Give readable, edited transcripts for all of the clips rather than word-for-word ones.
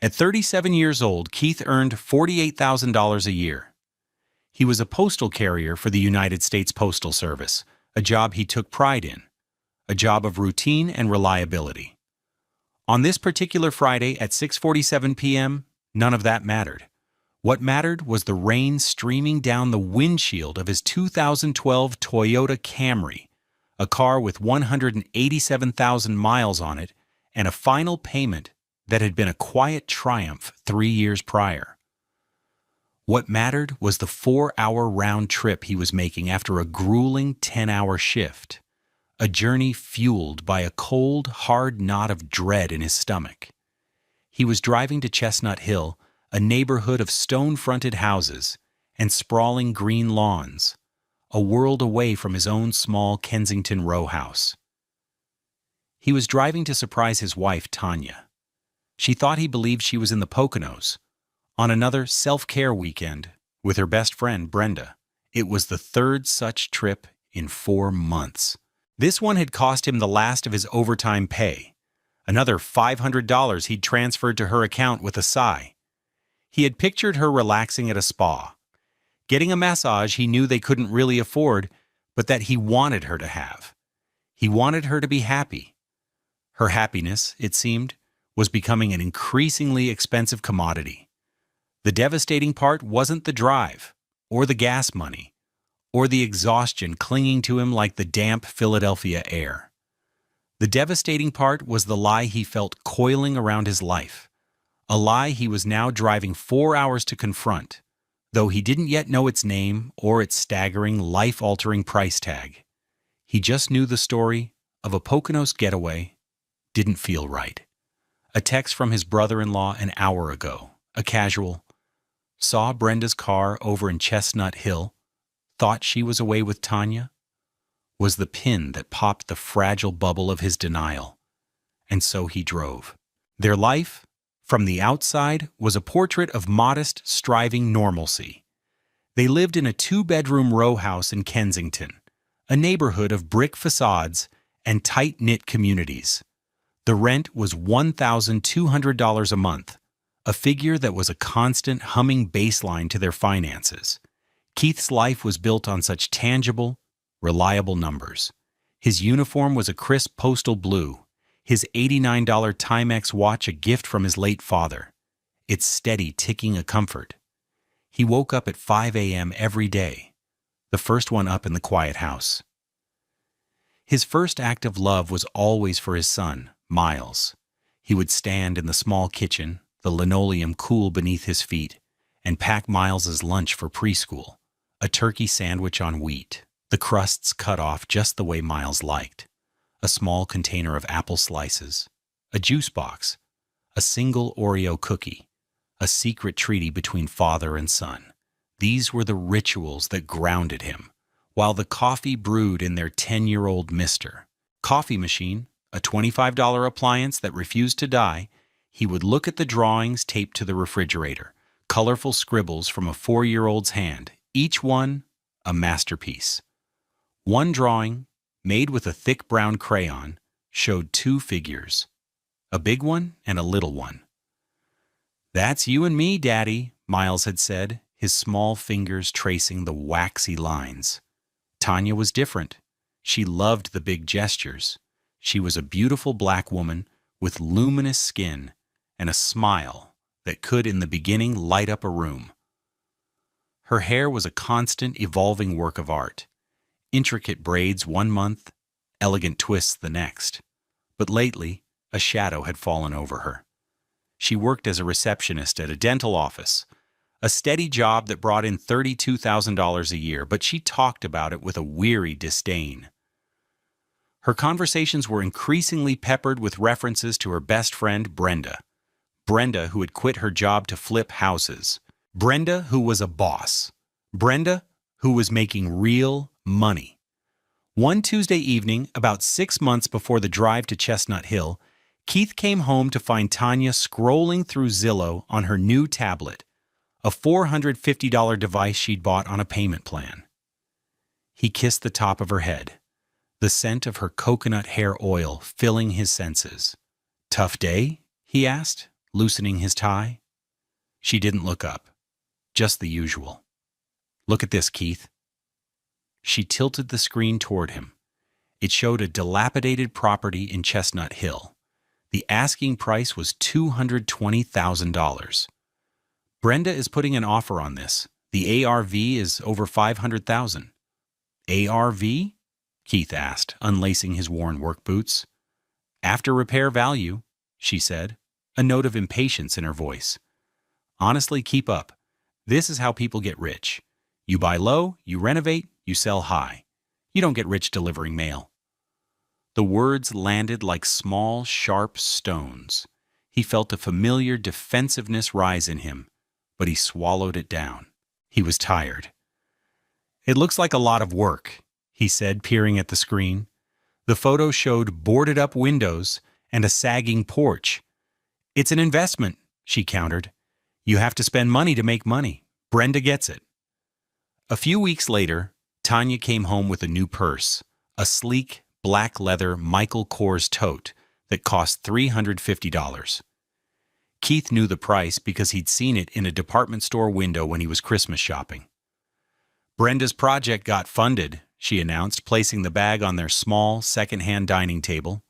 At 37 years old, Keith earned $48,000 a year. He was a postal carrier for the United States Postal Service, a job he took pride in, a job of routine and reliability. On this particular Friday at 6:47 p.m., none of that mattered. What mattered was the rain streaming down the windshield of his 2012 Toyota Camry, a car with 187,000 miles on it and a final payment that had been a quiet triumph 3 years prior. What mattered was the 4-hour round trip he was making after a grueling 10-hour shift, a journey fueled by a cold, hard knot of dread in his stomach. He was driving to Chestnut Hill, a neighborhood of stone-fronted houses and sprawling green lawns, a world away from his own small Kensington row house. He was driving to surprise his wife, Tanya. She thought he believed she was in the Poconos, on another self-care weekend with her best friend, Brenda. It was the third such trip in 4 months. This one had cost him the last of his overtime pay, another $500 he'd transferred to her account with a sigh. He had pictured her relaxing at a spa, getting a massage he knew they couldn't really afford, but that he wanted her to have. He wanted her to be happy. Her happiness, it seemed, was becoming an increasingly expensive commodity. The devastating part wasn't the drive, or the gas money, or the exhaustion clinging to him like the damp Philadelphia air. The devastating part was the lie he felt coiling around his life, a lie he was now driving 4 hours to confront, though he didn't yet know its name or its staggering, life-altering price tag. He just knew the story of a Poconos getaway didn't feel right. A text from his brother-in-law an hour ago, a casual, "Saw Brenda's car over in Chestnut Hill, thought she was away with Tanya," was the pin that popped the fragile bubble of his denial. And so he drove. Their life, from the outside, was a portrait of modest, striving normalcy. They lived in a 2-bedroom row house in Kensington, a neighborhood of brick facades and tight-knit communities. The rent was $1,200 a month, a figure that was a constant humming baseline to their finances. Keith's life was built on such tangible, reliable numbers. His uniform was a crisp postal blue, his $89 Timex watch a gift from his late father, its steady ticking a comfort. He woke up at 5 a.m. every day, the first one up in the quiet house. His first act of love was always for his son, Miles. He would stand in the small kitchen, the linoleum cool beneath his feet, and pack Miles's lunch for preschool, a turkey sandwich on wheat, the crusts cut off just the way Miles liked, a small container of apple slices, a juice box, a single Oreo cookie, a secret treaty between father and son. These were the rituals that grounded him, while the coffee brewed in their 10-year-old mister. Coffee machine, a $25 appliance that refused to die, he would look at the drawings taped to the refrigerator, colorful scribbles from a 4-year-old's hand, each one a masterpiece. One drawing, made with a thick brown crayon, showed 2 figures, a big one and a little one. "That's you and me, Daddy," Miles had said, his small fingers tracing the waxy lines. Tanya was different. She loved the big gestures. She was a beautiful black woman with luminous skin and a smile that could, in the beginning, light up a room. Her hair was a constant, evolving work of art. Intricate braids one month, elegant twists the next. But lately, a shadow had fallen over her. She worked as a receptionist at a dental office, a steady job that brought in $32,000 a year, but she talked about it with a weary disdain. Her conversations were increasingly peppered with references to her best friend, Brenda. Brenda, who had quit her job to flip houses. Brenda, who was a boss. Brenda, who was making real money. One Tuesday evening, about 6 months before the drive to Chestnut Hill, Keith came home to find Tanya scrolling through Zillow on her new tablet, a $450 device she'd bought on a payment plan. He kissed the top of her head, the scent of her coconut hair oil filling his senses. "Tough day?" he asked, loosening his tie. She didn't look up. Just the usual. "Look at this, Keith." She tilted the screen toward him. It showed a dilapidated property in Chestnut Hill. The asking price was $220,000. "Brenda is putting an offer on this. The ARV is over $500,000. "ARV?" Keith asked, unlacing his worn work boots. "After repair value," she said, a note of impatience in her voice. "Honestly, keep up. This is how people get rich. You buy low, you renovate, you sell high. You don't get rich delivering mail." The words landed like small, sharp stones. He felt a familiar defensiveness rise in him, but he swallowed it down. He was tired. "It looks like a lot of work," he said, peering at the screen. The photo showed boarded-up windows and a sagging porch. "It's an investment," she countered. "You have to spend money to make money. Brenda gets it." A few weeks later, Tanya came home with a new purse, a sleek, black leather Michael Kors tote that cost $350. Keith knew the price because he'd seen it in a department store window when he was Christmas shopping. "Brenda's project got funded," she announced, placing the bag on their small, second-hand dining table.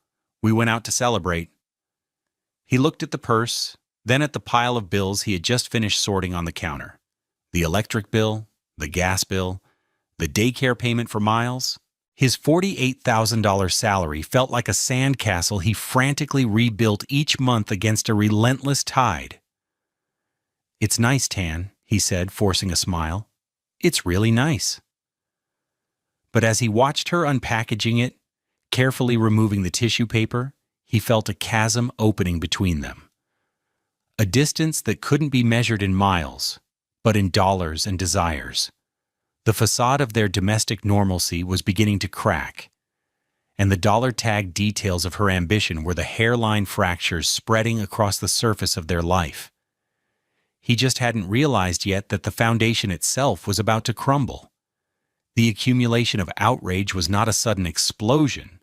"We went out to celebrate." He looked at the purse, then at the pile of bills he had just finished sorting on the counter. The electric bill, the gas bill, the daycare payment for Miles. His $48,000 salary felt like a sandcastle he frantically rebuilt each month against a relentless tide. "It's nice, Tan," he said, forcing a smile. "It's really nice." But as he watched her unpackaging it, carefully removing the tissue paper, he felt a chasm opening between them. A distance that couldn't be measured in miles, but in dollars and desires. The facade of their domestic normalcy was beginning to crack, and the dollar-tag details of her ambition were the hairline fractures spreading across the surface of their life. He just hadn't realized yet that the foundation itself was about to crumble. The accumulation of outrage was not a sudden explosion,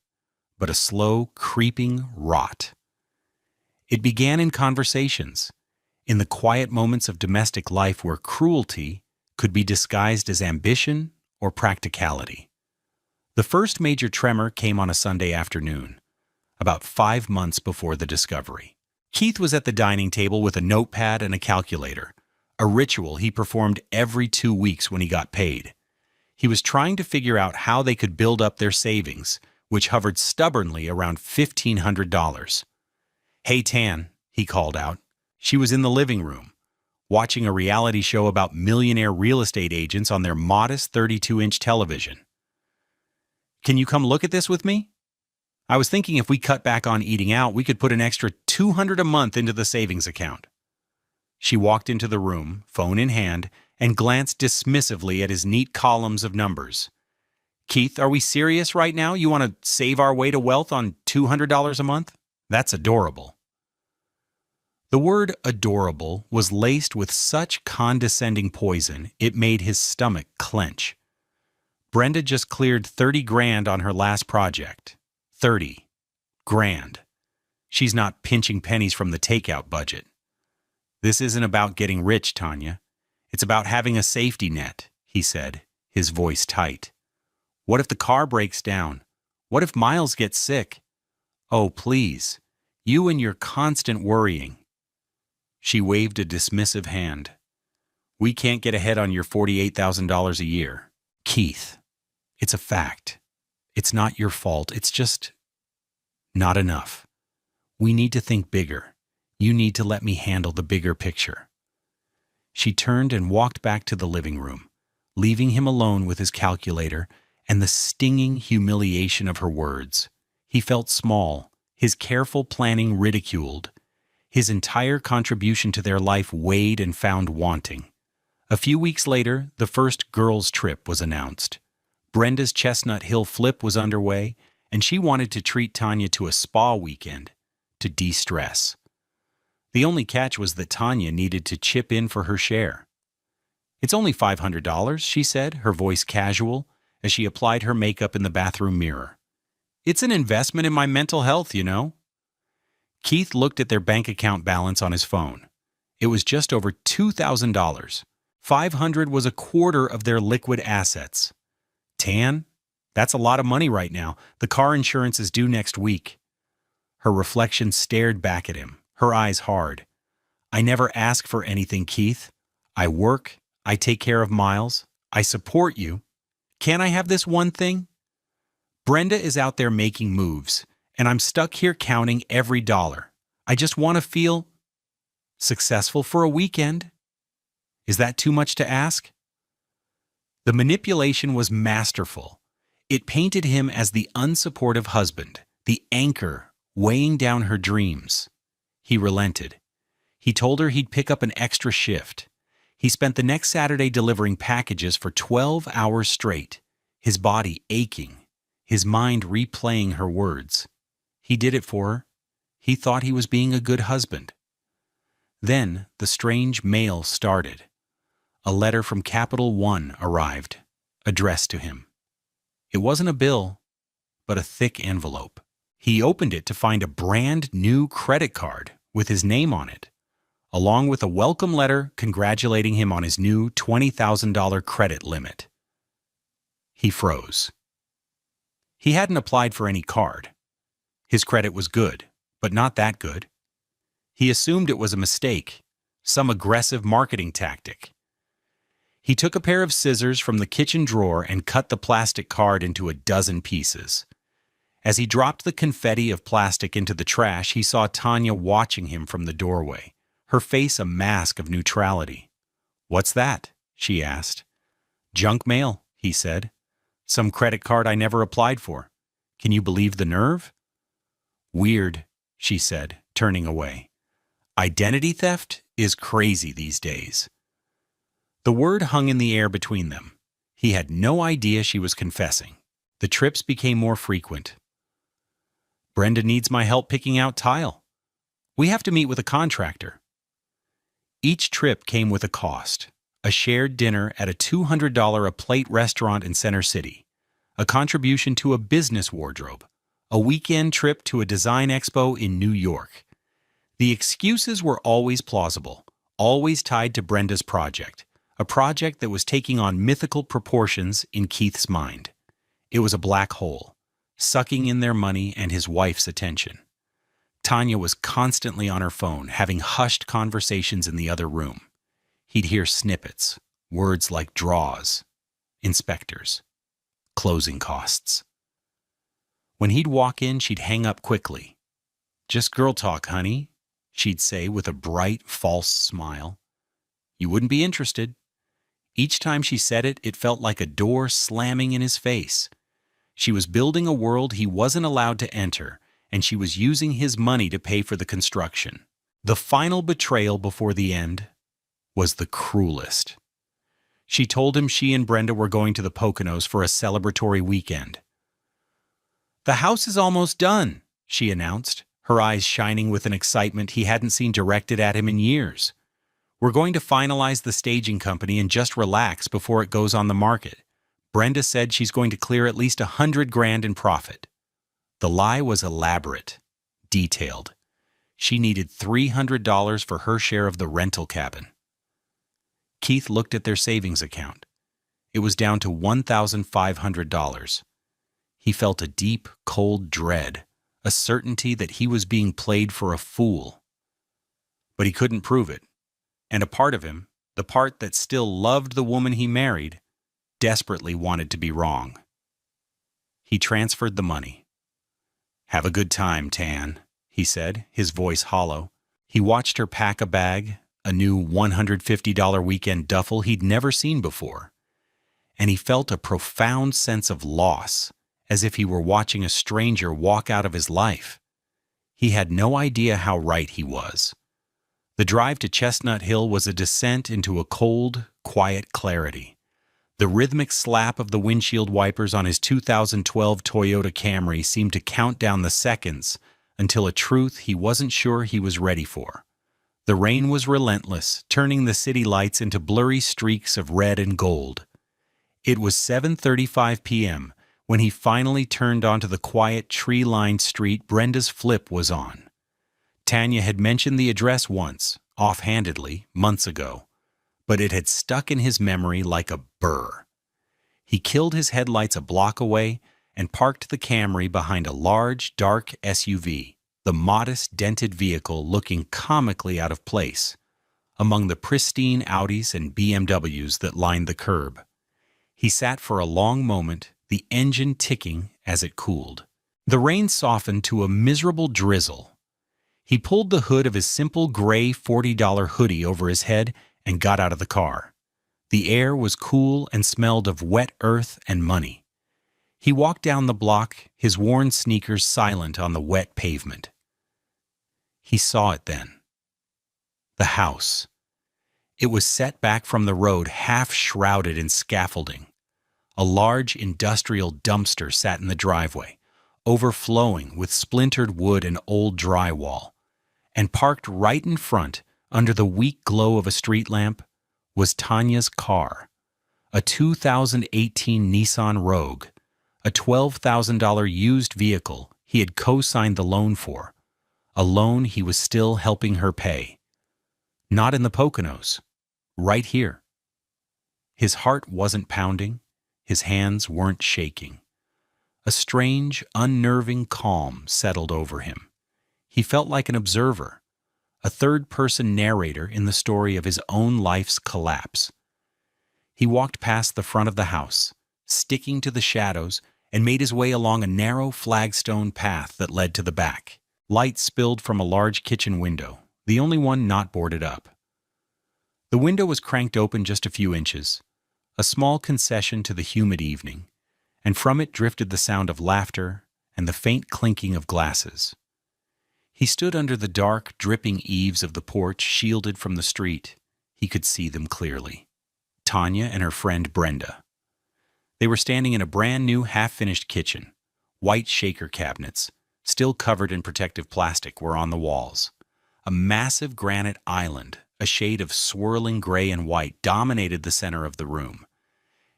but a slow, creeping rot. It began in conversations, in the quiet moments of domestic life where cruelty could be disguised as ambition or practicality. The first major tremor came on a Sunday afternoon, about 5 months before the discovery. Keith was at the dining table with a notepad and a calculator, a ritual he performed every 2 weeks when he got paid. He was trying to figure out how they could build up their savings, which hovered stubbornly around $1,500. "Hey, Tan," he called out. She was in the living room, watching a reality show about millionaire real estate agents on their modest 32-inch television. "Can you come look at this with me? I was thinking if we cut back on eating out, we could put an extra $200 a month into the savings account." She walked into the room, phone in hand, and glanced dismissively at his neat columns of numbers. "Keith, are we serious right now? You want to save our way to wealth on $200 a month? That's adorable." The word adorable was laced with such condescending poison it made his stomach clench. Brenda just cleared 30 grand on her last project. 30 grand. She's not pinching pennies from the takeout budget. "This isn't about getting rich, Tanya. It's about having a safety net," he said, his voice tight. "What if the car breaks down? What if Miles gets sick? Oh, please, you and your constant worrying." She waved a dismissive hand. "We can't get ahead on your $48,000 a year. Keith, it's a fact. It's not your fault. It's just not enough. We need to think bigger. You need to let me handle the bigger picture." She turned and walked back to the living room, leaving him alone with his calculator and the stinging humiliation of her words. He felt small, his careful planning ridiculed. His entire contribution to their life weighed and found wanting. A few weeks later, the first girls' trip was announced. Brenda's Chestnut Hill flip was underway, and she wanted to treat Tanya to a spa weekend to de-stress. The only catch was that Tanya needed to chip in for her share. "It's only $500, she said, her voice casual, as she applied her makeup in the bathroom mirror. "It's an investment in my mental health, you know." Keith looked at their bank account balance on his phone. It was just over $2,000. $500 was a quarter of their liquid assets. Tan? That's a lot of money right now. The car insurance is due next week. Her reflection stared back at him, her eyes hard. I never ask for anything, Keith. I work, I take care of Miles, I support you. Can't I have this one thing? Brenda is out there making moves, and I'm stuck here counting every dollar. I just want to feel successful for a weekend. Is that too much to ask? The manipulation was masterful. It painted him as the unsupportive husband, the anchor weighing down her dreams. He relented. He told her he'd pick up an extra shift. He spent the next Saturday delivering packages for 12 hours straight, his body aching, his mind replaying her words. He did it for her. He thought he was being a good husband. Then the strange mail started. A letter from Capital One arrived, addressed to him. It wasn't a bill, but a thick envelope. He opened it to find a brand new credit card with his name on it, along with a welcome letter congratulating him on his new $20,000 credit limit. He froze. He hadn't applied for any card. His credit was good, but not that good. He assumed it was a mistake, some aggressive marketing tactic. He took a pair of scissors from the kitchen drawer and cut the plastic card into a dozen pieces. As he dropped the confetti of plastic into the trash, he saw Tanya watching him from the doorway, her face a mask of neutrality. "What's that?" she asked. "Junk mail," he said. "Some credit card I never applied for. Can you believe the nerve?" "Weird," she said, turning away. "Identity theft is crazy these days." The word hung in the air between them. He had no idea she was confessing. The trips became more frequent. "Brenda needs my help picking out tile. We have to meet with a contractor." Each trip came with a cost. A shared dinner at a $200 a plate restaurant in Center City, a contribution to a business wardrobe, a weekend trip to a design expo in New York. The excuses were always plausible, always tied to Brenda's project, a project that was taking on mythical proportions in Keith's mind. It was a black hole, sucking in their money and his wife's attention. Tanya was constantly on her phone, having hushed conversations in the other room. He'd hear snippets, words like draws, inspectors, closing costs. When he'd walk in, she'd hang up quickly. "Just girl talk, honey," she'd say with a bright, false smile. "You wouldn't be interested." Each time she said it, it felt like a door slamming in his face. She was building a world he wasn't allowed to enter, and she was using his money to pay for the construction. The final betrayal before the end was the cruelest. She told him she and Brenda were going to the Poconos for a celebratory weekend. "The house is almost done," she announced, her eyes shining with an excitement he hadn't seen directed at him in years. "We're going to finalize the staging company and just relax before it goes on the market. Brenda said she's going to clear at least $100,000 in profit." The lie was elaborate, detailed. She needed $300 for her share of the rental cabin. Keith looked at their savings account. It was down to $1,500. He felt a deep, cold dread, a certainty that he was being played for a fool. But he couldn't prove it. And a part of him, the part that still loved the woman he married, desperately wanted to be wrong. He transferred the money. "Have a good time, Tan," he said, his voice hollow. He watched her pack a bag, a new $150 weekend duffel he'd never seen before. And he felt a profound sense of loss, as if he were watching a stranger walk out of his life. He had no idea how right he was. The drive to Chestnut Hill was a descent into a cold, quiet clarity. The rhythmic slap of the windshield wipers on his 2012 Toyota Camry seemed to count down the seconds until a truth he wasn't sure he was ready for. The rain was relentless, turning the city lights into blurry streaks of red and gold. It was 7:35 p.m. when he finally turned onto the quiet, tree-lined street Brenda's flip was on. Tanya had mentioned the address once, offhandedly, months ago, but it had stuck in his memory like a burr. He killed his headlights a block away and parked the Camry behind a large, dark SUV, the modest, dented vehicle looking comically out of place among the pristine Audis and BMWs that lined the curb. He sat for a long moment, the engine ticking as it cooled. The rain softened to a miserable drizzle. He pulled the hood of his simple gray $40 hoodie over his head and got out of the car. The air was cool and smelled of wet earth and money. He walked down the block, his worn sneakers silent on the wet pavement. He saw it then. The house. It was set back from the road, half shrouded in scaffolding. A large industrial dumpster sat in the driveway, overflowing with splintered wood and old drywall. And parked right in front, under the weak glow of a street lamp, was Tanya's car. A 2018 Nissan Rogue, a $12,000 used vehicle he had co-signed the loan for, a loan he was still helping her pay. Not in the Poconos. Right here. His heart wasn't pounding. His hands weren't shaking. A strange, unnerving calm settled over him. He felt like an observer, a third-person narrator in the story of his own life's collapse. He walked past the front of the house, sticking to the shadows, and made his way along a narrow flagstone path that led to the back. Light spilled from a large kitchen window, the only one not boarded up. The window was cranked open just a few inches, a small concession to the humid evening, and from it drifted the sound of laughter and the faint clinking of glasses. He stood under the dark, dripping eaves of the porch, shielded from the street. He could see them clearly. Tanya and her friend Brenda. They were standing in a brand-new, half-finished kitchen. White shaker cabinets, still covered in protective plastic, were on the walls. A massive granite island, a shade of swirling gray and white, dominated the center of the room.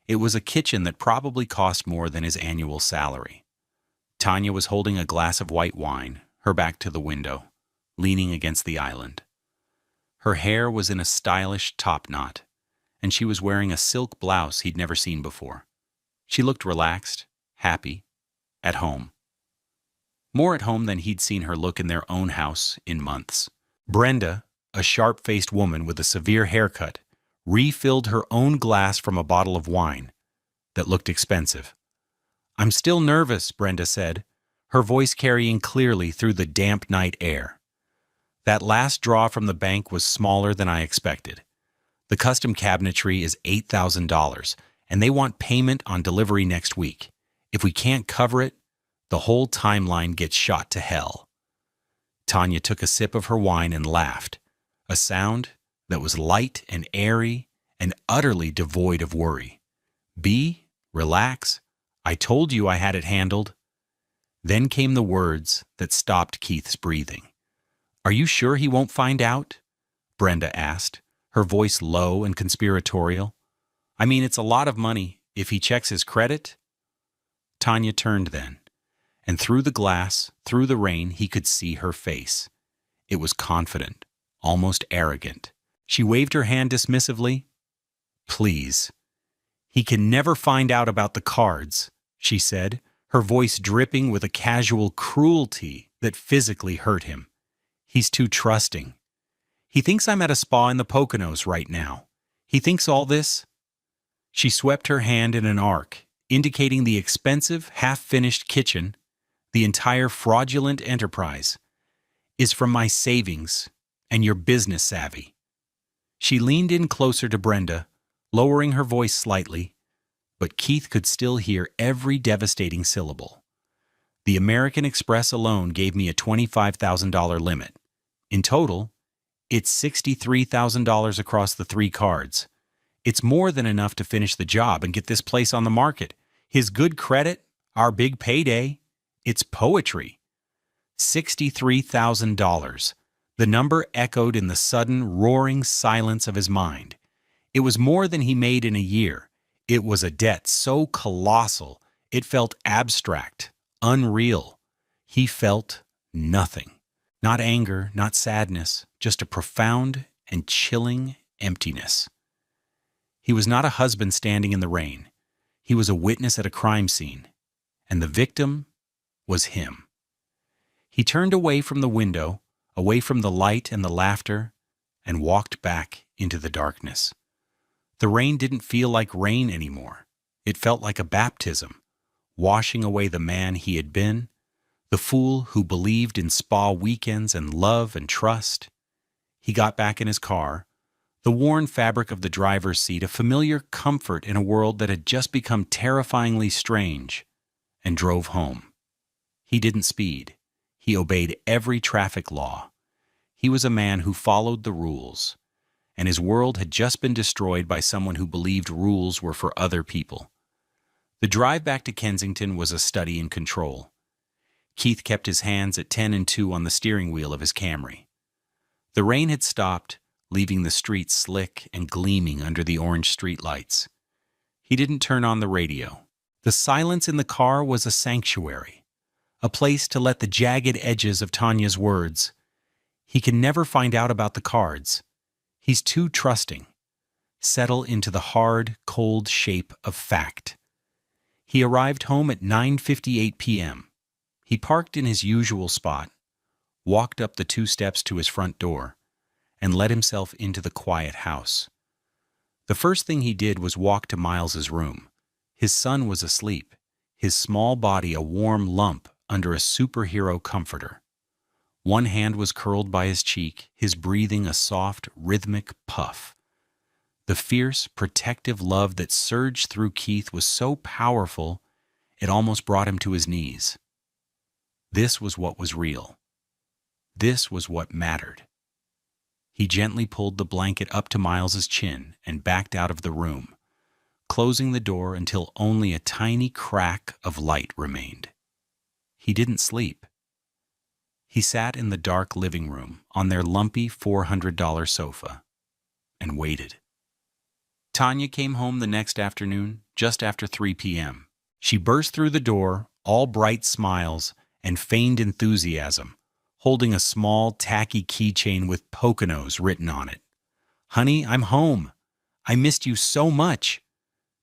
It was a kitchen that probably cost more than his annual salary. Tanya was holding a glass of white wine, her back to the window, leaning against the island. Her hair was in a stylish top knot, and she was wearing a silk blouse he'd never seen before. She looked relaxed, happy, at home. More at home than he'd seen her look in their own house in months. Brenda, a sharp-faced woman with a severe haircut, refilled her own glass from a bottle of wine that looked expensive. "I'm still nervous," Brenda said, her voice carrying clearly through the damp night air. "That last draw from the bank was smaller than I expected. The custom cabinetry is $8,000, and they want payment on delivery next week. If we can't cover it, the whole timeline gets shot to hell." Tanya took a sip of her wine and laughed, a sound that was light and airy and utterly devoid of worry. Relax. I told you I had it handled." Then came the words that stopped Keith's breathing. "Are you sure he won't find out?" Brenda asked, her voice low and conspiratorial. "I mean, it's a lot of money. If he checks his credit?" Tanya turned then, and through the glass, through the rain, he could see her face. It was confident, almost arrogant. She waved her hand dismissively. "Please. He can never find out about the cards," she said, her voice dripping with a casual cruelty that physically hurt him. "He's too trusting. He thinks I'm at a spa in the Poconos right now. He thinks all this." She swept her hand in an arc, indicating the expensive, half-finished kitchen, the entire fraudulent enterprise, "is from my savings and your business savvy." She leaned in closer to Brenda, lowering her voice slightly, but Keith could still hear every devastating syllable. "The American Express alone gave me a $25,000 limit. In total, it's $63,000 across the 3 cards. It's more than enough to finish the job and get this place on the market. His good credit, our big payday, it's poetry." $63,000. The number echoed in the sudden, roaring silence of his mind. It was more than he made in a year. It was a debt so colossal, it felt abstract, unreal. He felt nothing. Not anger, not sadness, just a profound and chilling emptiness. He was not a husband standing in the rain. He was a witness at a crime scene, and the victim was him. He turned away from the window, away from the light and the laughter, and walked back into the darkness. The rain didn't feel like rain anymore. It felt like a baptism, washing away the man he had been, the fool who believed in spa weekends and love and trust. He got back in his car, the worn fabric of the driver's seat a familiar comfort in a world that had just become terrifyingly strange, and drove home. He didn't speed. He obeyed every traffic law. He was a man who followed the rules, and his world had just been destroyed by someone who believed rules were for other people. The drive back to Kensington was a study in control. Keith kept his hands at 10 and 2 on the steering wheel of his Camry. The rain had stopped, leaving the streets slick and gleaming under the orange streetlights. He didn't turn on the radio. The silence in the car was a sanctuary, a place to let the jagged edges of Tanya's words. He can never find out about the cards. He's too trusting. Settle into the hard, cold shape of fact. He arrived home at 9:58 p.m. He parked in his usual spot, walked up the 2 steps to his front door, and let himself into the quiet house. The first thing he did was walk to Miles's room. His son was asleep, his small body a warm lump under a superhero comforter. One hand was curled by his cheek, his breathing a soft, rhythmic puff. The fierce, protective love that surged through Keith was so powerful, it almost brought him to his knees. This was what was real. This was what mattered. He gently pulled the blanket up to Miles's chin and backed out of the room, closing the door until only a tiny crack of light remained. He didn't sleep. He sat in the dark living room on their lumpy $400 sofa and waited. Tanya came home the next afternoon, just after 3 p.m. She burst through the door, all bright smiles and feigned enthusiasm, holding a small, tacky keychain with Poconos written on it. "Honey, I'm home. I missed you so much,"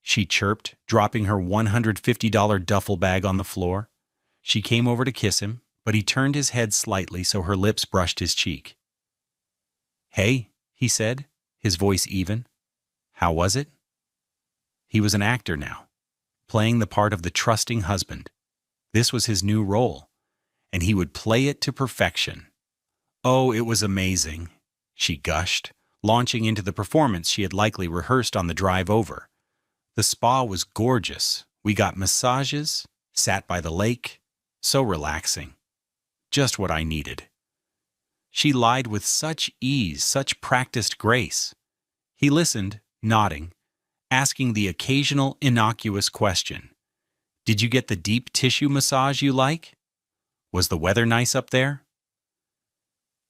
she chirped, dropping her $150 duffel bag on the floor. She came over to kiss him, but he turned his head slightly so her lips brushed his cheek. "Hey," he said, his voice even. "How was it?" He was an actor now, playing the part of the trusting husband. This was his new role, and he would play it to perfection. "Oh, it was amazing," she gushed, launching into the performance she had likely rehearsed on the drive over. "The spa was gorgeous. We got massages, sat by the lake. So relaxing. Just what I needed." She lied with such ease, such practiced grace. He listened, nodding, asking the occasional innocuous question. "Did you get the deep tissue massage you like? Was the weather nice up there?"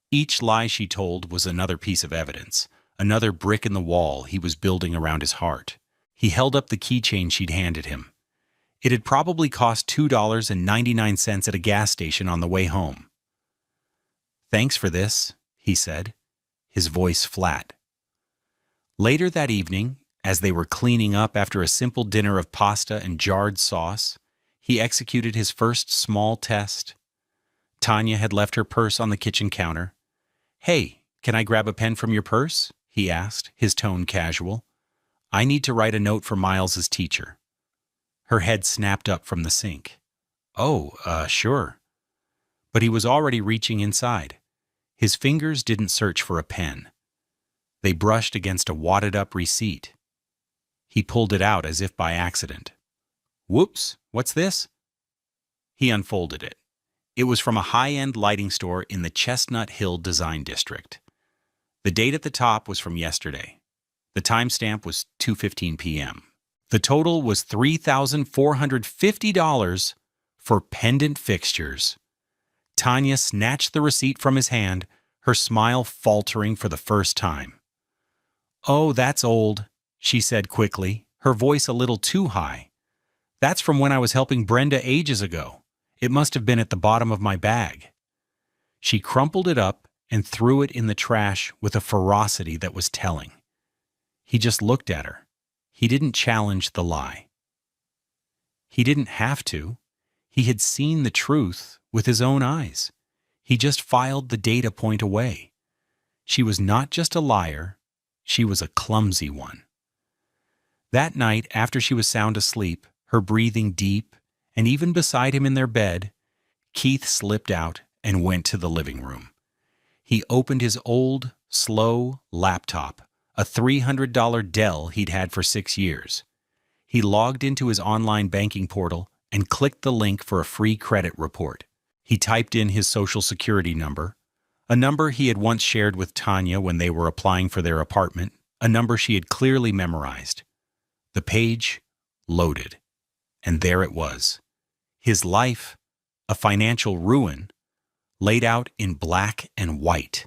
Each lie she told was another piece of evidence, another brick in the wall he was building around his heart. He held up the keychain she'd handed him. It had probably cost $2.99 at a gas station on the way home. "Thanks for this," he said, his voice flat. Later that evening, as they were cleaning up after a simple dinner of pasta and jarred sauce, he executed his first small test. Tanya had left her purse on the kitchen counter. "Hey, can I grab a pen from your purse?" he asked, his tone casual. "I need to write a note for Miles's teacher." Her head snapped up from the sink. "Oh, sure." But he was already reaching inside. His fingers didn't search for a pen. They brushed against a wadded-up receipt. He pulled it out as if by accident. "Whoops, what's this?" He unfolded it. It was from a high-end lighting store in the Chestnut Hill Design District. The date at the top was from yesterday. The timestamp was 2:15 p.m. The total was $3,450 for pendant fixtures. Tanya snatched the receipt from his hand, her smile faltering for the first time. "Oh, that's old," she said quickly, her voice a little too high. "That's from when I was helping Brenda ages ago. It must have been at the bottom of my bag." She crumpled it up and threw it in the trash with a ferocity that was telling. He just looked at her. He didn't challenge the lie. He didn't have to. He had seen the truth with his own eyes. He just filed the data point away. She was not just a liar, she was a clumsy one. That night, after she was sound asleep, her breathing deep, and even beside him in their bed, Keith slipped out and went to the living room. He opened his old, slow laptop, a $300 Dell he'd had for 6 years. He logged into his online banking portal and clicked the link for a free credit report. He typed in his social security number, a number he had once shared with Tanya when they were applying for their apartment, a number she had clearly memorized. The page loaded, and there it was. His life, a financial ruin, laid out in black and white.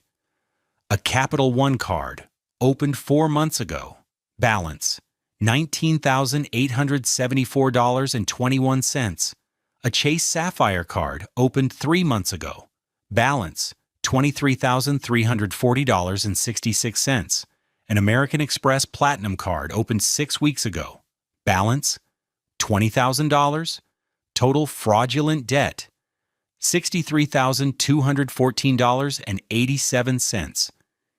A Capital One card, opened 4 months ago. Balance, $19,874.21. A Chase Sapphire card, opened 3 months ago. Balance, $23,340.66. An American Express Platinum card, opened 6 weeks ago. Balance, $20,000. Total fraudulent debt, $63,214.87.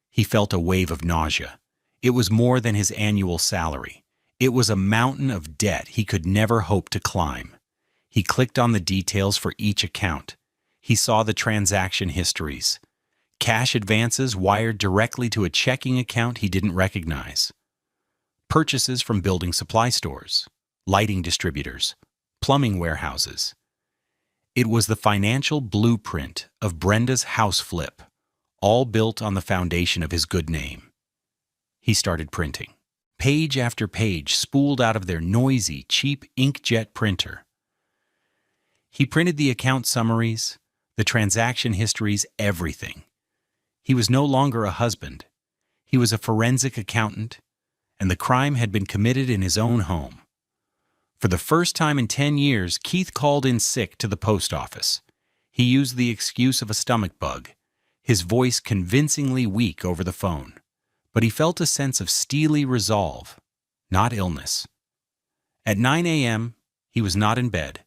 He felt a wave of nausea. It was more than his annual salary. It was a mountain of debt he could never hope to climb. He clicked on the details for each account. He saw the transaction histories. Cash advances wired directly to a checking account he didn't recognize. Purchases from building supply stores, lighting distributors, plumbing warehouses. It was the financial blueprint of Brenda's house flip, all built on the foundation of his good name. He started printing. Page after page spooled out of their noisy, cheap inkjet printer. He printed the account summaries, the transaction histories, everything. He was no longer a husband. He was a forensic accountant, and the crime had been committed in his own home. For the first time in 10 years, Keith called in sick to the post office. He used the excuse of a stomach bug, his voice convincingly weak over the phone. But he felt a sense of steely resolve, not illness. At 9 a.m., he was not in bed,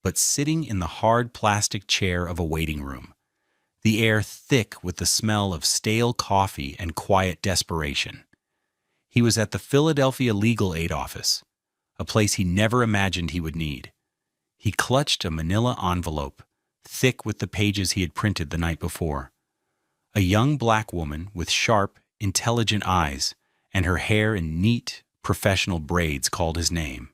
but sitting in the hard plastic chair of a waiting room, the air thick with the smell of stale coffee and quiet desperation. He was at the Philadelphia Legal Aid Office, a place he never imagined he would need. He clutched a manila envelope, thick with the pages he had printed the night before. A young black woman with sharp, intelligent eyes and her hair in neat, professional braids called his name.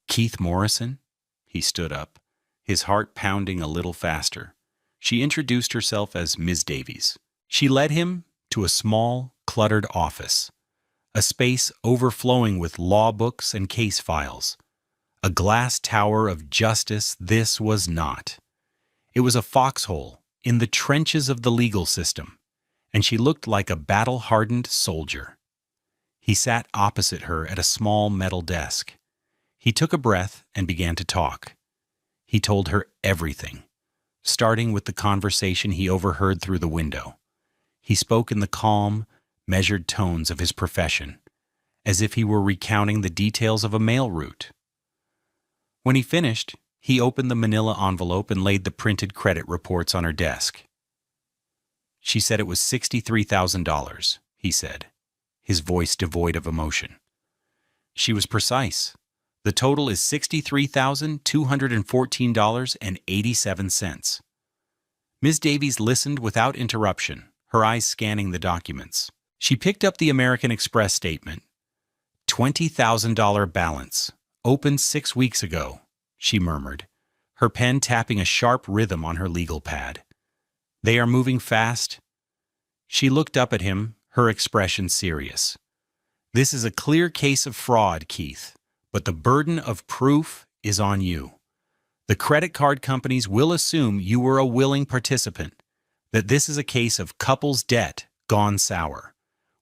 Keith Morrison? He stood up, his heart pounding a little faster. She introduced herself as Ms. Davies. She led him to a small, cluttered office, a space overflowing with law books and case files. A glass tower of justice this was not. It was a foxhole in the trenches of the legal system, and she looked like a battle-hardened soldier. He sat opposite her at a small metal desk. He took a breath and began to talk. He told her everything, starting with the conversation he overheard through the window. He spoke in the calm, measured tones of his profession, as if he were recounting the details of a mail route. When he finished, he opened the manila envelope and laid the printed credit reports on her desk. She said it was $63,000, he said, his voice devoid of emotion. She was precise. The total is $63,214.87. Ms. Davies listened without interruption, her eyes scanning the documents. She picked up the American Express statement. $20,000 balance, opened 6 weeks ago, she murmured, her pen tapping a sharp rhythm on her legal pad. They are moving fast. She looked up at him, her expression serious. This is a clear case of fraud, Keith, but the burden of proof is on you. The credit card companies will assume you were a willing participant, that this is a case of couple's debt gone sour.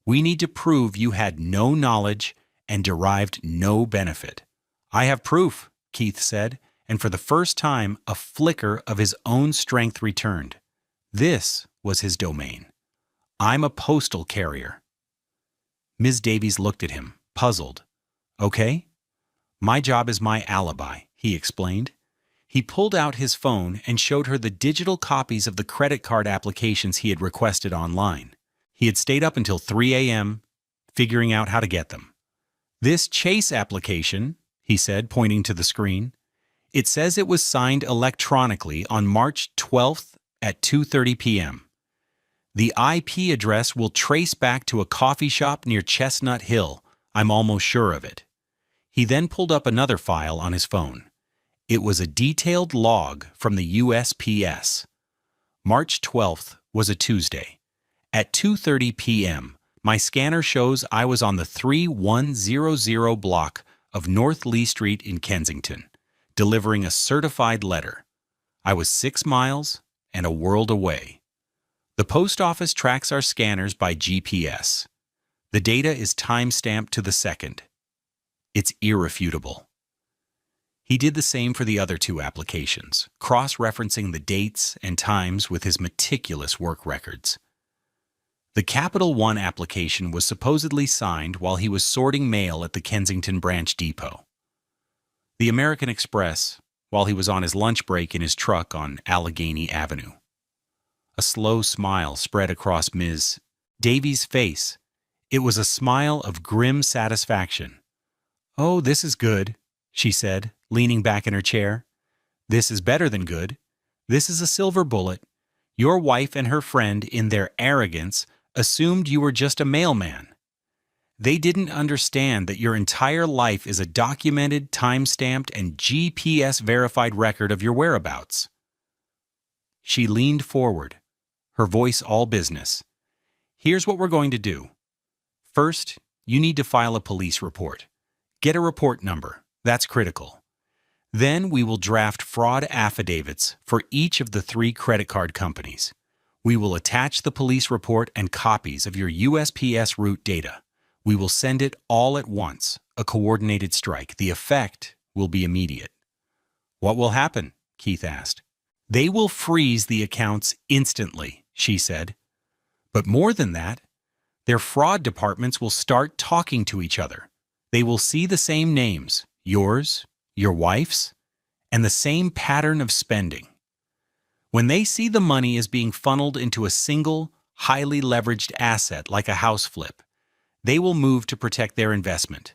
We need to prove you had no knowledge and derived no benefit. I have proof, Keith said, and for the first time, a flicker of his own strength returned. This was his domain. I'm a postal carrier. Ms. Davies looked at him, puzzled. Okay? My job is my alibi, he explained. He pulled out his phone and showed her the digital copies of the credit card applications he had requested online. He had stayed up until 3 a.m., figuring out how to get them. This Chase application, he said, pointing to the screen, it says it was signed electronically on March 12th at 2:30 p.m. The IP address will trace back to a coffee shop near Chestnut Hill. I'm almost sure of it. He then pulled up another file on his phone. It was a detailed log from the USPS. March 12th was a Tuesday. At 2:30 p.m., my scanner shows I was on the 3100 block of North Lee Street in Kensington, delivering a certified letter. I was 6 miles and a world away. The post office tracks our scanners by GPS. The data is time-stamped to the second. It's irrefutable. He did the same for the other 2 applications, cross-referencing the dates and times with his meticulous work records. The Capital One application was supposedly signed while he was sorting mail at the Kensington branch depot. The American Express, while he was on his lunch break in his truck on Allegheny Avenue. A slow smile spread across Ms. Davies' face. It was a smile of grim satisfaction. "Oh, this is good," she said, leaning back in her chair. "This is better than good. This is a silver bullet. Your wife and her friend, in their arrogance, assumed you were just a mailman. They didn't understand that your entire life is a documented, time-stamped, and GPS-verified record of your whereabouts." She leaned forward, her voice all business. "Here's what we're going to do. First, you need to file a police report. Get a report number. That's critical. Then we will draft fraud affidavits for each of the 3 credit card companies. We will attach the police report and copies of your USPS route data. We will send it all at once, a coordinated strike. The effect will be immediate." "What will happen?" Keith asked. "They will freeze the accounts instantly," she said. "But more than that, their fraud departments will start talking to each other. They will see the same names, yours, your wife's, and the same pattern of spending. When they see the money is being funneled into a single, highly leveraged asset like a house flip, they will move to protect their investment.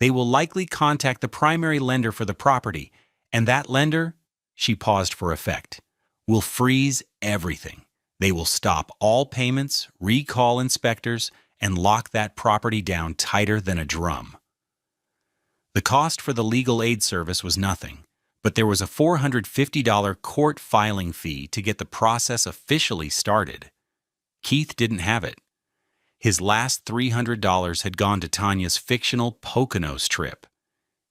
They will likely contact the primary lender for the property, and that lender," she paused for effect, "will freeze everything. They will stop all payments, recall inspectors, and lock that property down tighter than a drum." The cost for the legal aid service was nothing, but there was a $450 court filing fee to get the process officially started. Keith didn't have it. His last $300 had gone to Tanya's fictional Poconos trip.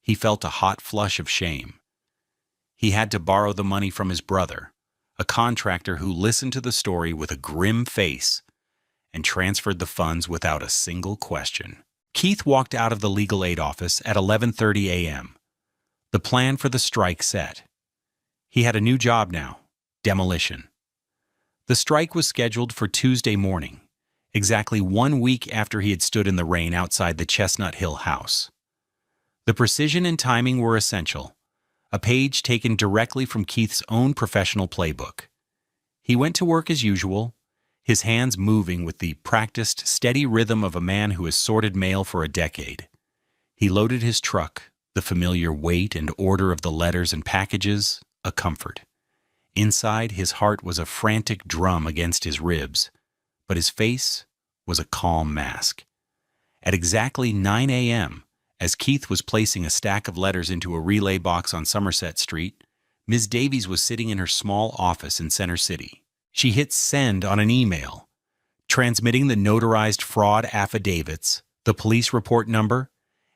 He felt a hot flush of shame. He had to borrow the money from his brother, a contractor who listened to the story with a grim face and transferred the funds without a single question. Keith walked out of the legal aid office at 11:30 a.m. The plan for the strike set. He had a new job now: demolition. The strike was scheduled for Tuesday morning, exactly 1 week after he had stood in the rain outside the Chestnut Hill house. The precision and timing were essential, a page taken directly from Keith's own professional playbook. He went to work as usual, his hands moving with the practiced, steady rhythm of a man who has sorted mail for a decade. He loaded his truck, the familiar weight and order of the letters and packages a comfort. Inside, his heart was a frantic drum against his ribs, but his face was a calm mask. At exactly 9 a.m., as Keith was placing a stack of letters into a relay box on Somerset Street, Ms. Davies was sitting in her small office in Center City. She hit send on an email, transmitting the notarized fraud affidavits, the police report number,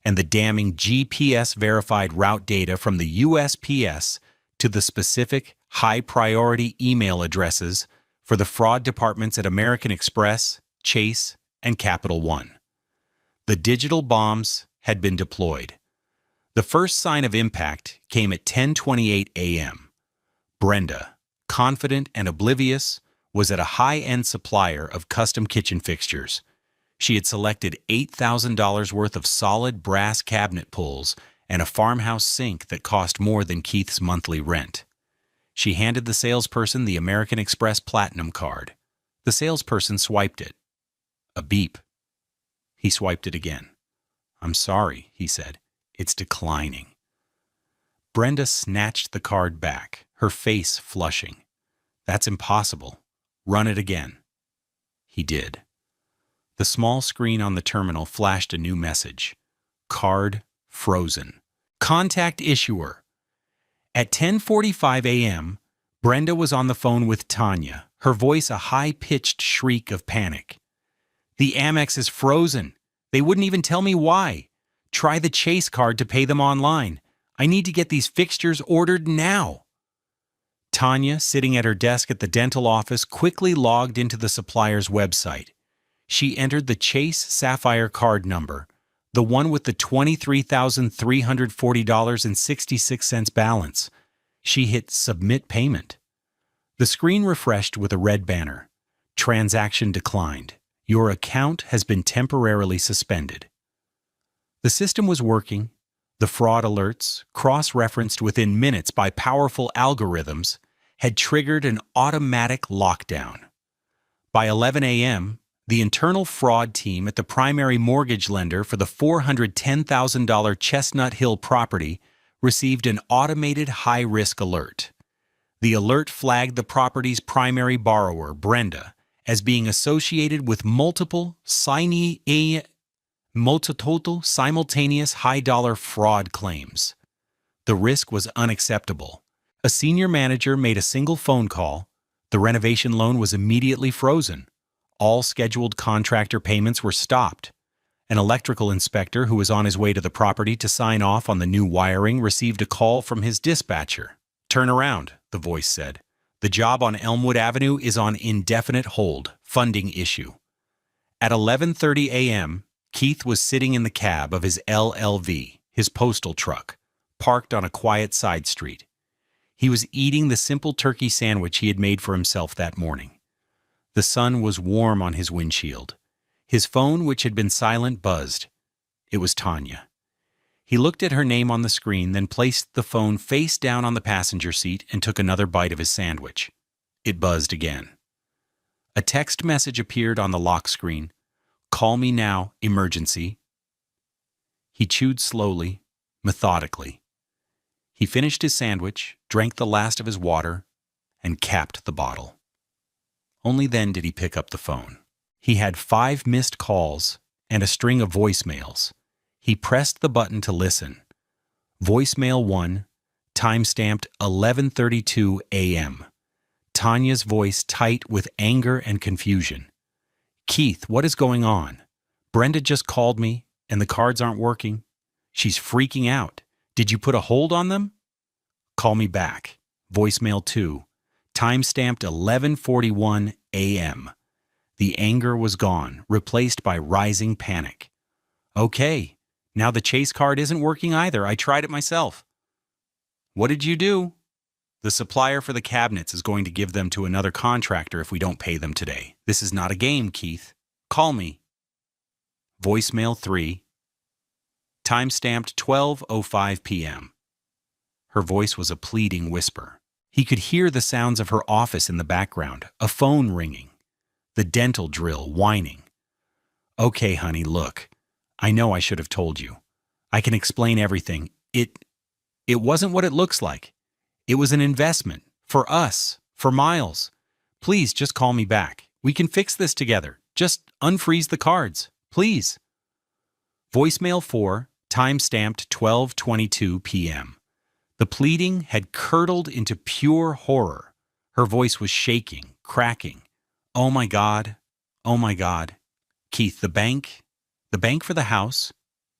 and the damning GPS-verified route data from the USPS to the specific high-priority email addresses for the fraud departments at American Express, Chase, and Capital One. The digital bombs had been deployed. The first sign of impact came at 10:28 a.m. Brenda, confident and oblivious, was at a high-end supplier of custom kitchen fixtures. She had selected $8,000 worth of solid brass cabinet pulls and a farmhouse sink that cost more than Keith's monthly rent. She handed the salesperson the American Express Platinum card. The salesperson swiped it. A beep. He swiped it again. "I'm sorry," he said. "It's declining." Brenda snatched the card back, her face flushing. "That's impossible. Run it again." He did. The small screen on the terminal flashed a new message. Card frozen. Contact issuer. At 10:45 a.m., Brenda was on the phone with Tanya, her voice a high-pitched shriek of panic. "The Amex is frozen. They wouldn't even tell me why. Try the Chase card to pay them online. I need to get these fixtures ordered now." Tanya, sitting at her desk at the dental office, quickly logged into the supplier's website. She entered the Chase Sapphire card number, the one with the $23,340.66 balance. She hit Submit Payment. The screen refreshed with a red banner. Transaction declined. Your account has been temporarily suspended. The system was working. The fraud alerts, cross-referenced within minutes by powerful algorithms, had triggered an automatic lockdown. By 11 a.m., the internal fraud team at the primary mortgage lender for the $410,000 Chestnut Hill property received an automated high-risk alert. The alert flagged the property's primary borrower, Brenda, as being associated with multiple simultaneous high-dollar fraud claims. The risk was unacceptable. A senior manager made a single phone call. The renovation loan was immediately frozen. All scheduled contractor payments were stopped. An electrical inspector who was on his way to the property to sign off on the new wiring received a call from his dispatcher. "Turn around," the voice said. "The job on Elmwood Avenue is on indefinite hold, funding issue." At 11:30 a.m., Keith was sitting in the cab of his LLV, his postal truck, parked on a quiet side street. He was eating the simple turkey sandwich he had made for himself that morning. The sun was warm on his windshield. His phone, which had been silent, buzzed. It was Tanya. He looked at her name on the screen, then placed the phone face down on the passenger seat and took another bite of his sandwich. It buzzed again. A text message appeared on the lock screen. "Call me now, emergency." He chewed slowly, methodically. He finished his sandwich, drank the last of his water, and capped the bottle. Only then did he pick up the phone. He had 5 missed calls and a string of voicemails. He pressed the button to listen. Voicemail 1, timestamped 11:32 a.m. Tanya's voice tight with anger and confusion. "Keith, what is going on? Brenda just called me, and the cards aren't working. She's freaking out. Did you put a hold on them? Call me back." Voicemail 2, timestamped 11:41 a.m. The anger was gone, replaced by rising panic. "Okay, now the Chase card isn't working either. I tried it myself." "What did you do?" "The supplier for the cabinets is going to give them to another contractor if we don't pay them today. This is not a game, Keith. Call me." Voicemail 3, timestamped 12:05 p.m. Her voice was a pleading whisper. He could hear the sounds of her office in the background, a phone ringing, the dental drill whining. "Okay, honey, look. I know I should have told you. I can explain everything. It wasn't what it looks like. It was an investment. For us. For Miles. Please just call me back. We can fix this together. Just unfreeze the cards. Please." Voicemail 4, timestamped 12:22 p.m. The pleading had curdled into pure horror. Her voice was shaking, cracking. "Oh my God. Oh my God. Keith, the bank for the house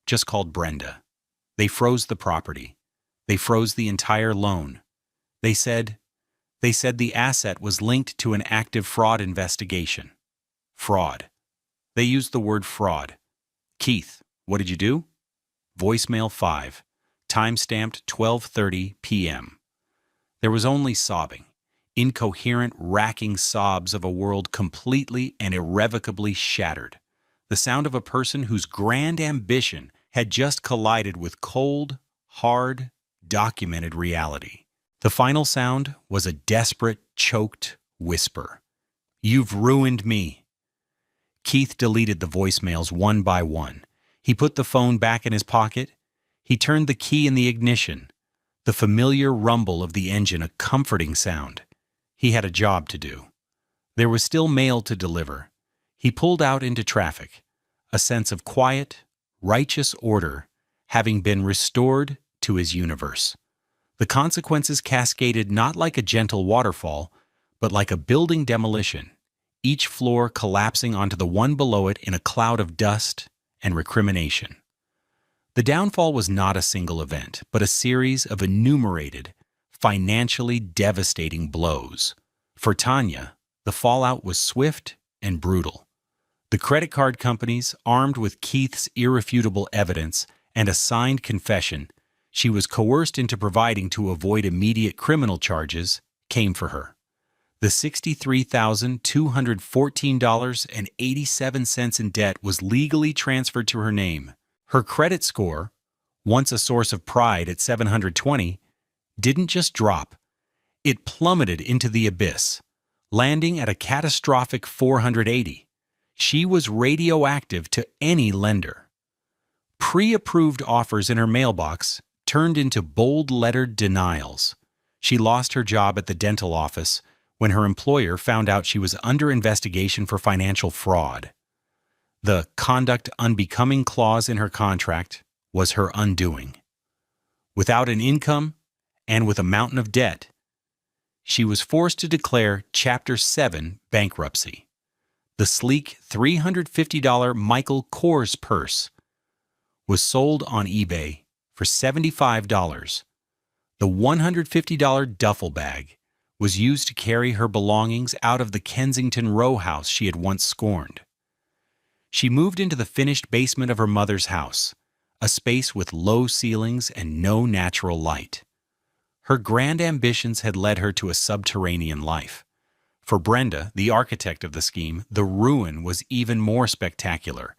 just called Brenda. They froze the property. They froze the entire loan. They said the asset was linked to an active fraud investigation." Fraud. They used the word fraud. "Keith, what did you do?" Voicemail 5, timestamped 12:30 p.m. There was only sobbing. incoherent, racking sobs of a world completely and irrevocably shattered. The sound of a person whose grand ambition had just collided with cold, hard, documented reality. The final sound was a desperate, choked whisper. "You've ruined me." Keith deleted the voicemails one by one. He put the phone back in his pocket. He turned the key in the ignition. The familiar rumble of the engine a comforting sound. He had a job to do. There was still mail to deliver. He pulled out into traffic, a sense of quiet, righteous order having been restored to his universe. The consequences cascaded not like a gentle waterfall, but like a building demolition, each floor collapsing onto the one below it in a cloud of dust and recrimination. The downfall was not a single event, but a series of enumerated, financially devastating blows. For Tanya, the fallout was swift and brutal. The credit card companies, armed with Keith's irrefutable evidence and a signed confession she was coerced into providing to avoid immediate criminal charges, came for her. The $63,214.87 in debt was legally transferred to her name. Her credit score, once a source of pride at 720, didn't just drop. It plummeted into the abyss, landing at a catastrophic 480. She was radioactive to any lender. Pre-approved offers in her mailbox turned into bold-lettered denials. She lost her job at the dental office when her employer found out she was under investigation for financial fraud. The conduct unbecoming clause in her contract was her undoing. Without an income and with a mountain of debt, she was forced to declare Chapter 7 bankruptcy. The sleek $350 Michael Kors purse was sold on eBay for $75. The $150 duffel bag was used to carry her belongings out of the Kensington row house she had once scorned. She moved into the finished basement of her mother's house, a space with low ceilings and no natural light. Her grand ambitions had led her to a subterranean life. For Brenda, the architect of the scheme, the ruin was even more spectacular.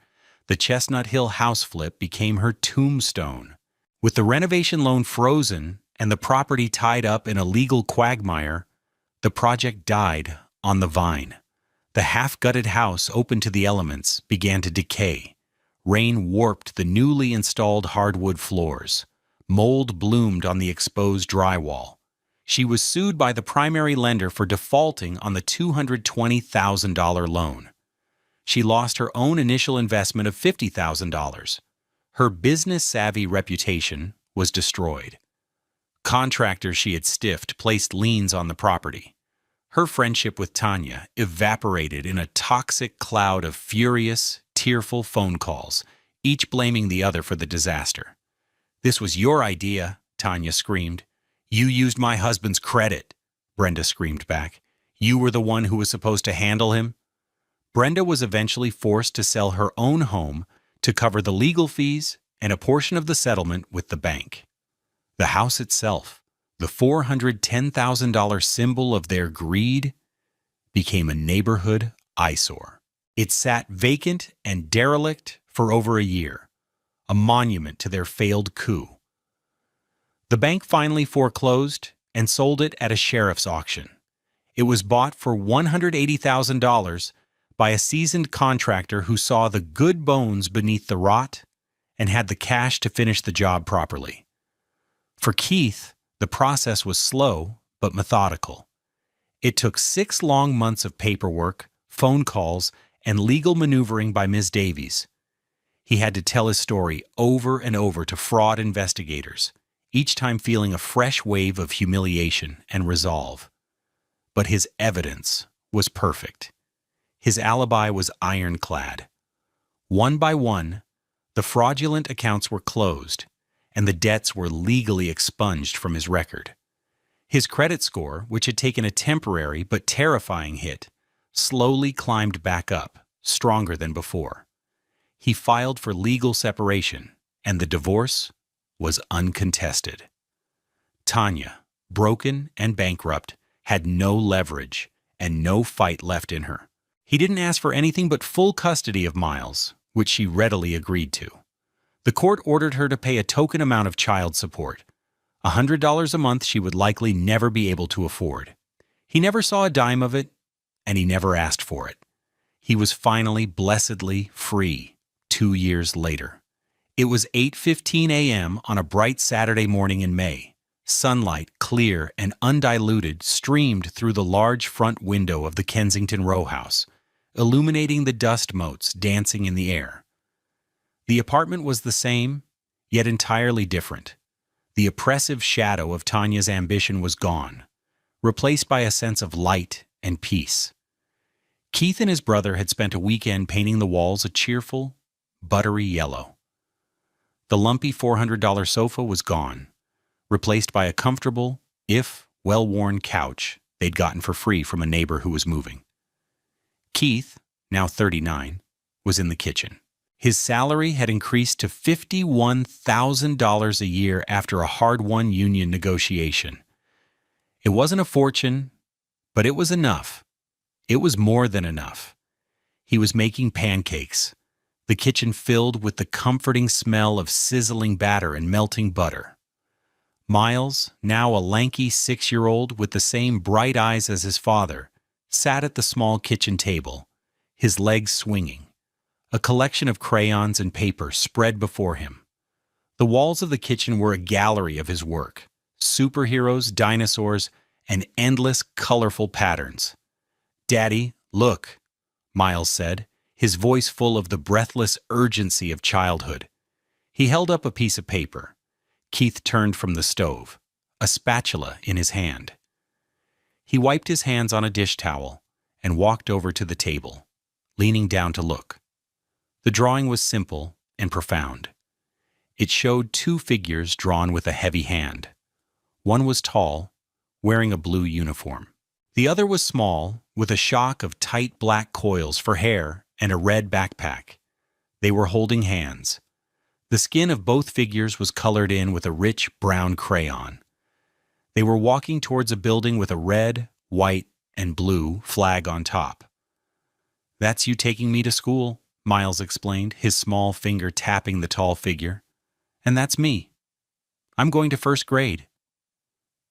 The Chestnut Hill house flip became her tombstone. With the renovation loan frozen and the property tied up in a legal quagmire, the project died on the vine. The half-gutted house, open to the elements, began to decay. Rain warped the newly installed hardwood floors. Mold bloomed on the exposed drywall. She was sued by the primary lender for defaulting on the $220,000 loan. She lost her own initial investment of $50,000. Her business-savvy reputation was destroyed. Contractors she had stiffed placed liens on the property. Her friendship with Tanya evaporated in a toxic cloud of furious, tearful phone calls, each blaming the other for the disaster. "This was your idea," Tanya screamed. "You used my husband's credit," Brenda screamed back. "You were the one who was supposed to handle him." Brenda was eventually forced to sell her own home to cover the legal fees and a portion of the settlement with the bank. The house itself, the $410,000 symbol of their greed, became a neighborhood eyesore. It sat vacant and derelict for over a year, a monument to their failed coup. The bank finally foreclosed and sold it at a sheriff's auction. It was bought for $180,000 by a seasoned contractor who saw the good bones beneath the rot and had the cash to finish the job properly. For Keith, the process was slow but methodical. It took 6 long months of paperwork, phone calls, and legal maneuvering by Ms. Davies. He had to tell his story over and over to fraud investigators, each time feeling a fresh wave of humiliation and resolve. But his evidence was perfect. His alibi was ironclad. One by one, the fraudulent accounts were closed, and the debts were legally expunged from his record. His credit score, which had taken a temporary but terrifying hit, slowly climbed back up, stronger than before. He filed for legal separation, and the divorce was uncontested. Tanya, broken and bankrupt, had no leverage and no fight left in her. He didn't ask for anything but full custody of Miles, which she readily agreed to. The court ordered her to pay a token amount of child support, $100 a month she would likely never be able to afford. He never saw a dime of it, and he never asked for it. He was finally blessedly free 2 years later. It was 8:15 a.m. on a bright Saturday morning in May. Sunlight, clear and undiluted, streamed through the large front window of the Kensington row house, illuminating the dust motes dancing in the air. The apartment was the same, yet entirely different. The oppressive shadow of Tanya's ambition was gone, replaced by a sense of light and peace. Keith and his brother had spent a weekend painting the walls a cheerful, buttery yellow. The lumpy $400 sofa was gone, replaced by a comfortable, if well-worn couch they'd gotten for free from a neighbor who was moving. Keith, now 39, was in the kitchen. His salary had increased to $51,000 a year after a hard-won union negotiation. It wasn't a fortune, but it was enough. It was more than enough. He was making pancakes, the kitchen filled with the comforting smell of sizzling batter and melting butter. Miles, now a lanky 6-year-old with the same bright eyes as his father, sat at the small kitchen table, his legs swinging, a collection of crayons and paper spread before him. The walls of the kitchen were a gallery of his work, superheroes, dinosaurs, and endless colorful patterns. "Daddy, look," Miles said, his voice full of the breathless urgency of childhood. He held up a piece of paper. Keith turned from the stove, a spatula in his hand. He wiped his hands on a dish towel and walked over to the table, leaning down to look. The drawing was simple and profound. It showed 2 figures drawn with a heavy hand. One was tall, wearing a blue uniform. The other was small, with a shock of tight black coils for hair and a red backpack. They were holding hands. The skin of both figures was colored in with a rich brown crayon. They were walking towards a building with a red, white, and blue flag on top. "That's you taking me to school," Miles explained, his small finger tapping the tall figure. "And that's me. I'm going to 1st grade."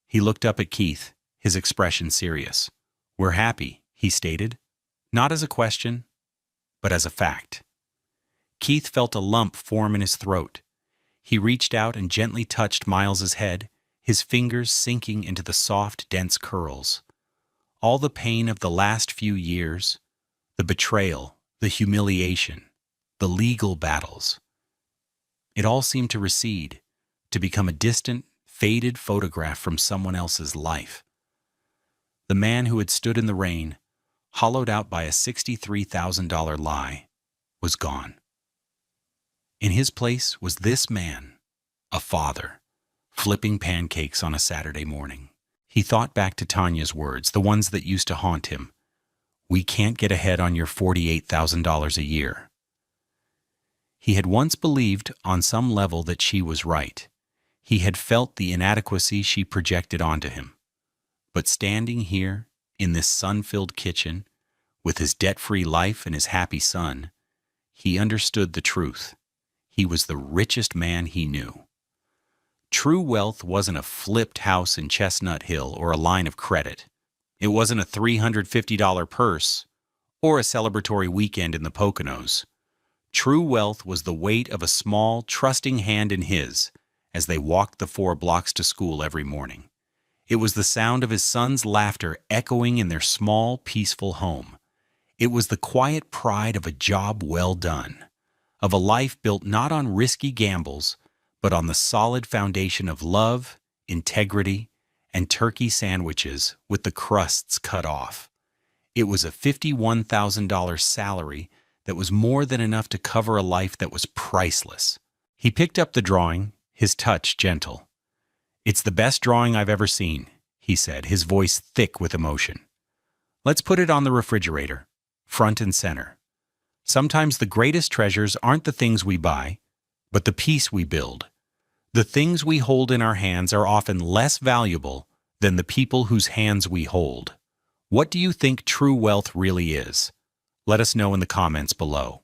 He looked up at Keith, his expression serious. "We're happy," he stated, not as a question, but as a fact. Keith felt a lump form in his throat. He reached out and gently touched Miles's head, his fingers sinking into the soft, dense curls. All the pain of the last few years, the betrayal, the humiliation, the legal battles, it all seemed to recede, to become a distant, faded photograph from someone else's life. The man who had stood in the rain, hollowed out by a $63,000 lie, was gone. In his place was this man, a father, flipping pancakes on a Saturday morning. He thought back to Tanya's words, the ones that used to haunt him. "We can't get ahead on your $48,000 a year." He had once believed on some level that she was right. He had felt the inadequacy she projected onto him. But standing here, in this sun-filled kitchen, with his debt-free life and his happy son, he understood the truth. He was the richest man he knew. True wealth wasn't a flipped house in Chestnut Hill or a line of credit. It wasn't a $350 purse or a celebratory weekend in the Poconos. True wealth was the weight of a small, trusting hand in his as they walked the 4 blocks to school every morning. It was the sound of his son's laughter echoing in their small, peaceful home. It was the quiet pride of a job well done, of a life built not on risky gambles, but on the solid foundation of love, integrity, and turkey sandwiches with the crusts cut off. It was a $51,000 salary that was more than enough to cover a life that was priceless. He picked up the drawing, his touch gentle. "It's the best drawing I've ever seen," he said, his voice thick with emotion. "Let's put it on the refrigerator, front and center. Sometimes the greatest treasures aren't the things we buy, but the peace we build. The things we hold in our hands are often less valuable than the people whose hands we hold. What do you think true wealth really is? Let us know in the comments below.